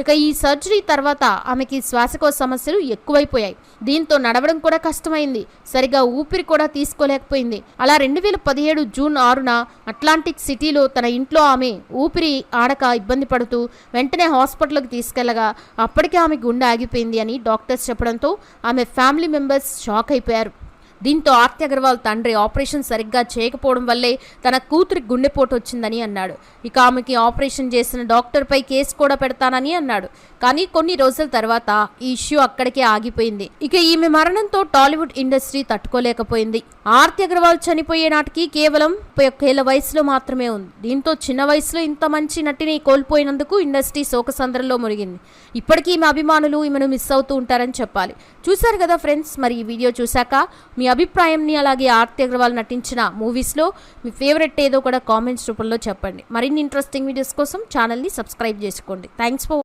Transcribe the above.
ఇక ఈ సర్జరీ తర్వాత ఆమెకి శ్వాసకోశ సమస్యలు ఎక్కువైపోయాయి. దీంతో నడవడం కూడా కష్టమైంది. సరిగా ఊపిరి కూడా తీసుకోలేకపోయింది. అలా 2017 జూన్ 6న అట్లాంటిక్ సిటీలో తన ఇంట్లో ఆమె ఊపిరి ఆడక ఇబ్బంది పడుతూ వెంటనే హాస్పిటల్కి తీసుకెళ్లగా అప్పటికే ఆమె గుండె ఆగిపోయింది అని డాక్టర్స్ చెప్పడంతో ఆమె ఫ్యామిలీ మెంబర్స్ షాక్ అయిపోయారు. దీంతో ఆర్తి అగర్వాల్ తండ్రి ఆపరేషన్ సరిగ్గా చేయకపోవడం వల్లే తన కూతురికి గుండెపోటు వచ్చిందని అన్నాడు. ఇక ఆమెకి ఆపరేషన్ చేసిన డాక్టర్పై కేసు కూడా పెడతానని అన్నాడు. కానీ కొన్ని రోజుల తర్వాత ఈ ఇష్యూ అక్కడికే ఆగిపోయింది. ఇక ఈమె మరణంతో టాలీవుడ్ ఇండస్ట్రీ తట్టుకోలేకపోయింది. ఆర్తి అగర్వాల్ చనిపోయే నాటికి కేవలం 31 ఏళ్ల వయసులో మాత్రమే ఉంది. దీంతో చిన్న వయసులో ఇంత మంచి నటిని కోల్పోయినందుకు ఇండస్ట్రీ శోకసంద్రంలో మునిగింది. ఇప్పటికీ ఈమె అభిమానులు ఈమెను మిస్ అవుతూ ఉంటారని చెప్పాలి. చూశారు కదా ఫ్రెండ్స్, మరి ఈ వీడియో చూశాక మీ అభిప్రాయంని, అలాగే ఆర్తి అగర్వాల్ నటించిన మూవీస్లో మీ ఫేవరెట్ ఏదో కూడా కామెంట్స్ రూపంలో చెప్పండి. మరిన్ని ఇంట్రెస్టింగ్ వీడియోస్ కోసం ఛానల్ని సబ్స్క్రైబ్ చేసుకోండి. Thanks for